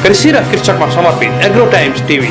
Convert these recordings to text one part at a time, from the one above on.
कृषि र कृषकमा समर्पित एग्रो टाइम्स टिभी।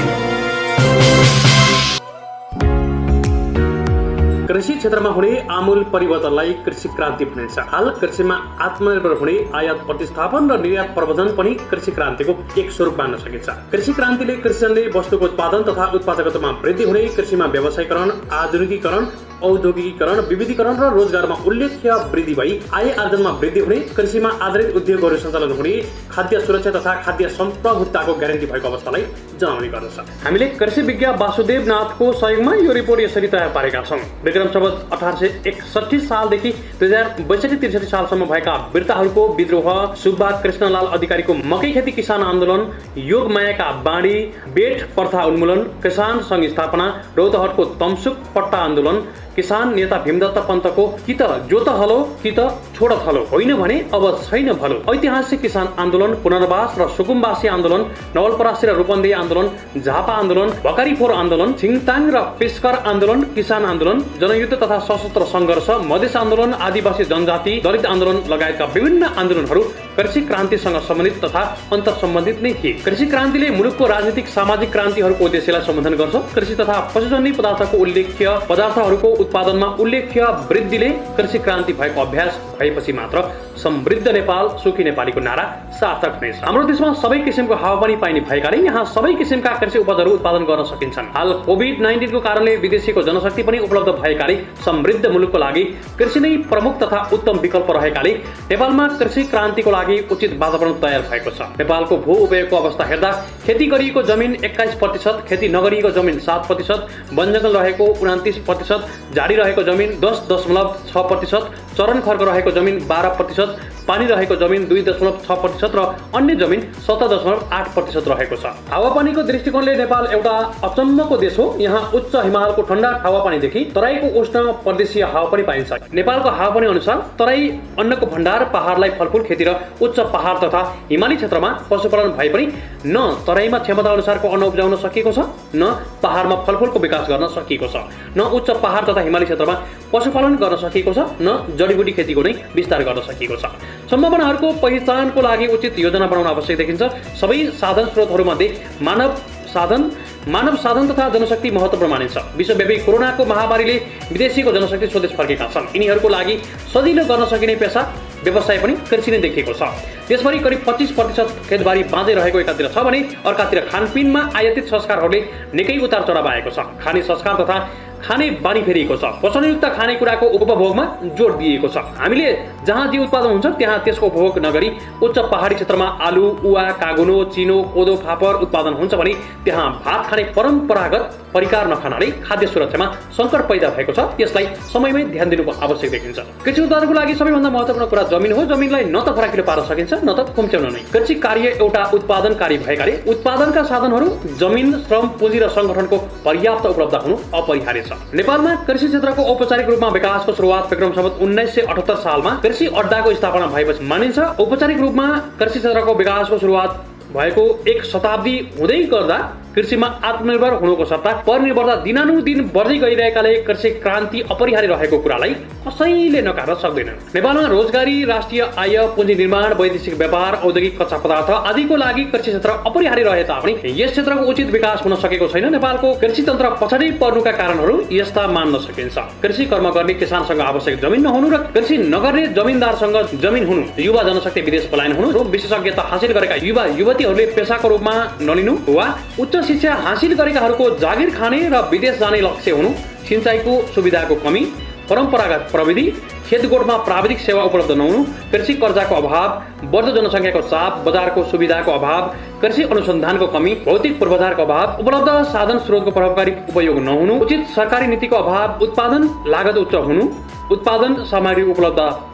कृषि क्षेत्रमा हुने आमूल परिवर्तनलाई कृषि क्रान्ति भनिन्छ। हाल कृषिमा आत्मनिर्भर हुने आयात प्रतिस्थापन र निर्यात प्रबन्धन पनि कृषि क्रान्तिको एक स्वरूप मान्न सकिन्छ। कृषि क्रान्तिले कृषिजनले वस्तुको उत्पादन तथा उत्पादकतामा वृद्धि हुने, कृषिमा व्यवसायीकरण, आधुनिकीकरण, औद्योगिकीकरण, विविधीकरण र रोजगारमा उल्लेख्य वृद्धि भई आय आर्जनमा वृद्धि हुने, कृषिमा आधारित उद्योगहरू सञ्चालन हुने, खाद्य सुरक्षा तथा खाद्य सम्प्रभुताको ग्यारेन्टी भएको अवस्थालाई जनाउने गर्दछ। हामीले कृषि विज्ञ वासुदेव नाथको सहयोगमा यो रिपोर्ट यसरी तयार पारेका छौँ। विक्रम सम्वत 1861 सालदेखि 2062-63 सालसम्म भएका वीरताहरूको विद्रोह, सुब्बा कृष्णलाल अधिकारीको मकै खेती किसान आन्दोलन, योगमायाका बाणी, बेठ प्रथा उन्मूलन, किसान सङ्घ स्थापना, रौतहटको तमसुक पट्टा आन्दोलन, किसान नेता भीमदत्त पन्तको कि त जोत हलो कि त छोडत हलो, होइन भने अब छैन भलो, ऐतिहासिक किसान आन्दोलन, पुनर्वास र सुकुम्बासी आन्दोलन, नवलपरासी र रूपन्देही आन्दोलन, झापा आन्दोलन, भकारीफोर आन्दोलन, छिङताङ र पेशकर आन्दोलन, किसान आन्दोलन, जनयुद्ध तथा सशस्त्र सङ्घर्ष, मधेस आन्दोलन, आदिवासी जनजाति, दलित आन्दोलन लगायतका विभिन्न आन्दोलनहरू कृषि क्रान्तिसँग सम्बन्धित तथा अन्तर सम्बन्धित नै थिए। कृषि क्रान्तिले मुलुकको राजनीतिक सामाजिक क्रान्तिहरूको उद्देश्यलाई सम्बोधन गर्छ। कृषि तथा पशुजन्य पदार्थको उल्लेख्य पदार्थहरूको उत्पादनमा उल्लेख्य वृद्धिले कृषि क्रान्ति भएको अभ्यास भएपछि मात्र समृद्ध नेपाल सुखी नेपालीको नारा सार्थक हुनेछ। हाम्रो देशमा सबै किसिमको हावापानी पाइने भएकाले यहाँ सबै किसिमका कृषि उपजहरू उत्पादन गर्न सकिन्छन्। हाल कोभिड-19 को कारणले विदेशीको जनशक्ति पनि उपलब्ध भएकाले समृद्ध मुलुकको लागि कृषि नै प्रमुख तथा उत्तम विकल्प रहेकाले नेपालमा कृषि क्रान्तिको लागि उचित वातावरण तयार भएको छ। नेपालको भू उपयोगको अवस्था हेर्दा खेती गरिएको जमिन 21%, खेती नगरिएको जमिन 7%, वनजङ्गल रहेको 29%, झाडी रहेको जमिन 10.6%, चरण खर्क रहेको जमिन 12%, पानी रहेको जमिन 2.6% र अन्य जमिन 17.8% रहेको छ। हावापानीको दृष्टिकोणले नेपाल एउटा अचम्मको देश हो। यहाँ उच्च हिमालको ठण्डा हावापानीदेखि तराईको उष्ण प्रदेशीय हावापानी पाइन्छ। नेपालको हावापानी अनुसार तराई अन्नको भण्डार, पहाडलाई फलफुल खेती र उच्च पहाड तथा हिमाली क्षेत्रमा पशुपालन भए पनि न तराईमा क्षमता अनुसारको अन्न उब्जाउन सकिएको छ, न पहाडमा फलफुलको विकास गर्न सकिएको छ, न उच्च पहाड तथा हिमाली क्षेत्रमा पशुपालन गर्न सकिएको छ, न जडीबुटी खेतीको नै विस्तार गर्न सकिएको छ। सम्भावनाहरूको पहिचानको लागि उचित योजना बनाउन आवश्यक देखिन्छ। सबै साधन स्रोतहरूमध्ये मानव साधन तथा जनशक्ति महत्त्वपूर्ण मानिन्छ। विश्वव्यापी कोरोनाको महामारीले विदेशीको जनशक्ति स्वदेश फर्केका छन्। यिनीहरूको लागि सजिलो गर्न सकिने पेसा व्यवसाय पनि कृषि नै देखिएको छ। देशभरि करिब 25% खेतबारी बाँझै रहेको एकातिर छ भने अर्कातिर खानपिनमा आयातित संस्कारहरूले निकै उतार चढाव आएको छ। खाने संस्कार तथा खाने बानी फेरिएको छ। पोषणयुक्त खानेकुराको उपभोगमा जोड दिएको छ। हामीले जहाँ जे उत्पादन हुन्छ त्यहाँ त्यसको उपभोग नगरी उच्च पहाडी क्षेत्रमा आलु, उवा, कागुनो, चिनो, कोदो, फापर उत्पादन हुन्छ भने त्यहाँ भात खाने परम्परागत परिकार नखानाले खाद्य सुरक्षामा सङ्कट पैदा भएको छ। यसलाई समयमै ध्यान दिनु आवश्यक देखिन्छ। कृषि उत्पादनको लागि सबैभन्दा महत्त्वपूर्ण कुरा जमिन हो। जमिनलाई न त फराकिलो पार्न सकिन्छ न त खुम्च्याउन नै। कृषि कार्य एउटा उत्पादनकारी भएकाले उत्पादनका साधनहरू, जमिन, श्रम, पुँजी र सङ्गठनको पर्याप्त उपलब्ध हुनु अपरिहार्य छ। नेपालमा कृषि क्षेत्रको औपचारिक रूपमा विकासको सुरुवात विक्रम सम्वत 1978 सालमा कृषि अड्डाको स्थापना भएपछि मानिन्छ। औपचारिक रूपमा कृषि क्षेत्रको विकासको सुरुवात भएको 1 शताब्दी हुँदै गर्दा कृषिमा आत्मनिर्भर हुनुको सट्टा परनिर्भरता दिनानुदिन बढ्दै गइरहेकाले कृषि क्रान्ति अपरिहार्य रहेको कुरालाई कसैले नकार्न सक्दैन। नेपालमा रोजगारी, राष्ट्रिय आय, पुँजी निर्माण, वैदेशिक व्यापार, औद्योगिक कच्चा पदार्थ आदिको लागि कृषि क्षेत्र अपरिहार्य रहे तापनि यस क्षेत्रको उचित विकास हुन सकेको छैन। नेपालको कृषि तन्त्र पछाडि पर्नुका कारणहरू यस्ता मान्न सकिन्छ। कृषि कर्म गर्ने किसानसँग आवश्यक जमिन नहुनु र कृषि नगर्ने जमिनदारसँग जमिन हुनु, युवा जनशक्ति विदेश पलायन हुनु, विशेषज्ञता हासिल गरेका युवा युवतीहरूले पेसाको रूपमा नलिनु वा उच्च शिक्षा हासिल गरेकाहरूको जागिर खाने र विदेश जाने लक्ष्य हुनु, सिंचाइको सुविधाको कमी, परम्परागत प्रविधि, खेतगोठमा प्राविधिक सेवा उपलब्ध नहुनु, कृषि कर्जाको अभाव, बढ्दो जनसङ्ख्याको चाप, बजारको सुविधाको अभाव, कृषि अनुसन्धानको कमी, भौतिक पूर्वाधारको अभाव, उपलब्ध साधन स्रोतको प्रभावकारी उपयोग नहुनु, उचित सरकारी नीतिको अभाव, उत्पादन लागत उच्च हुनु, उत्पादन सामग्री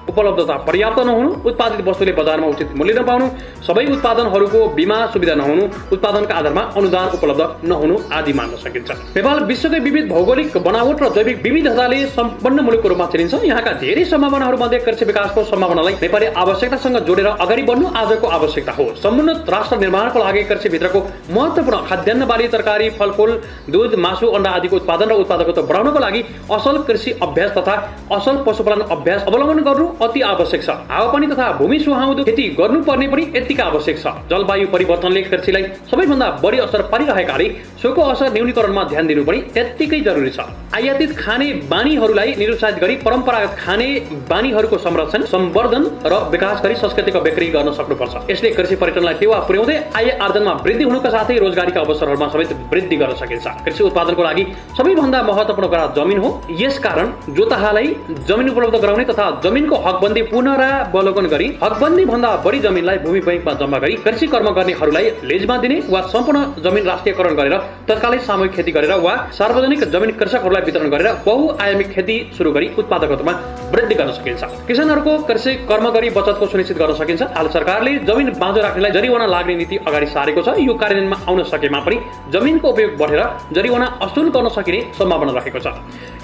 उपलब्धता पर्याप्त नहुनु, उत्पादित वस्तुले बजारमा उचित मूल्य नपाउनु, सबै उत्पादनहरूको बीमा सुविधा नहुनु, उत्पादनका आधारमा अनुदान उपलब्ध नहुनु आदि मान्न सकिन्छ। नेपाल विश्वकै विविध भौगोलिक बनावट र जैविक विविधताले सम्पन्न मुलुकको रूपमा चिनिन्छ। यहाँका धेरै सम्भावनाहरू मध्ये कृषि विकासको सम्भावनालाई नेपाली आवश्यकतासँग जोडेर अगाडि बढ्नु आजको आवश्यकता हो। समुन्नत राष्ट्र निर्माणको लागि कृषिभित्रको महत्त्वपूर्ण खाद्यान्न, बाली, तरकारी, फलफुल, दूध, मासु, अण्डा आदिको उत्पादन र उत्पादकता बढाउनको लागि असल कृषि अभ्यास तथा असल पशुपालन अभ्यास अवलम्बन गर्नु अति आवश्यक छ। हावापानी तथा भूमि सुहाउँदो खेती गर्नुपर्ने पनि यतिकै आवश्यक छ। जलवायु परिवर्तनले कृषिलाई सबैभन्दा बढी असर पारिरहेकाले सोको असर न्यूनीकरणमा ध्यान दिनु पनि त्यत्तिकै जरुरी छ। आयातित खाने बानीहरूलाई निरुत्साहित गरी परम्परागत खाने बानीहरूको संरक्षण, सम्वर्धन र विकास गरी संस्कृतिको बिक्री गर्न सक्नुपर्छ। यसले कृषि पर्यटनलाई टेवा पुर्याउँदै आय आर्जनमा वृद्धि हुनुका साथै रोजगारीका अवसरहरूमा समेत वृद्धि गर्न सकिन्छ। कृषि उत्पादनको लागि सबैभन्दा महत्त्वपूर्ण कुरा जमिन हो। यसकारण जोतहालाई जमिन उपलब्ध गराउने तथा जमिनको हकबन्दी पुनरावलोकन गरी हकबन्दी भन्दा बढी जमिनलाई भूमि बैंकमा जम्मा गरी कृषि कर्म गर्नेहरूलाई लिजमा दिने वा सम्पूर्ण जमिन राष्ट्रियकरण गरेर तत्कालै सामूहिक खेती गरेर वा सार्वजनिक जमिन कृषकहरूलाई वितरण गरेर बहुआयामिक खेती सुरु गरी उत्पादकतामा वृद्धि गर्न सकिन्छ। किसानहरूको कृषि कर्म गरी बचतको सुनिश्चित गर्न सकिन्छ। हाल सरकारले जमिन बाँझो राख्नेलाई जरिवाना लाग्ने नीति अगाडि सारेको छ। यो कार्यान्वयनमा आउन सकेमा पनि जमिनको उपयोग बढेर जरिवाना असुल गर्न सकिने सम्भावना रहेको छ।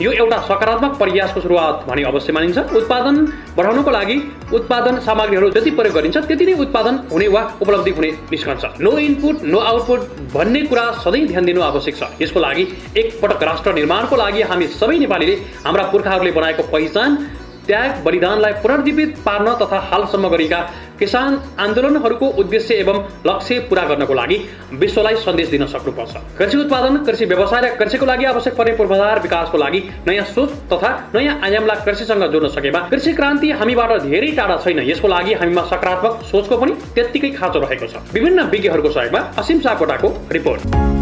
यो एउटा सकारात्मक प्रयासको सुरुवात भने अवश्य मानिन्छ। उत्पादन बढाउनको लागि उत्पादन सामग्रीहरू जति प्रयोग गरिन्छ त्यति नै उत्पादन हुने वा उपलब्धि हुने निस्कन्छ। नो इनपुट नो आउटपुट भन्ने कुरा सधैँ ध्यान दिनु आवश्यक छ। यसको लागि एकपटक राष्ट्र निर्माणको लागि हामी सबै नेपालीले हाम्रा पुर्खाहरूले बनाएको पहिचान, त्याग, बलिदानलाई पुनर्जीवित पार्न तथा हालसम्म गरेका किसान आन्दोलनहरूको उद्देश्य एवं लक्ष्य पूरा गर्नको लागि विश्वलाई सन्देश दिन सक्नुपर्छ। कृषि उत्पादन, कृषि व्यवसाय र कृषिको लागि आवश्यक पर्ने पूर्वाधार विकासको लागि नयाँ सोच तथा नयाँ आयामलाई कृषिसँग जोड्न सकेमा कृषि क्रान्ति हामीबाट धेरै टाढा छैन। यसको लागि हामीमा सकारात्मक सोचको पनि त्यत्तिकै खाँचो रहेको छ। विभिन्न विज्ञहरूको सहयोगमा असीम सापकोटाको रिपोर्ट।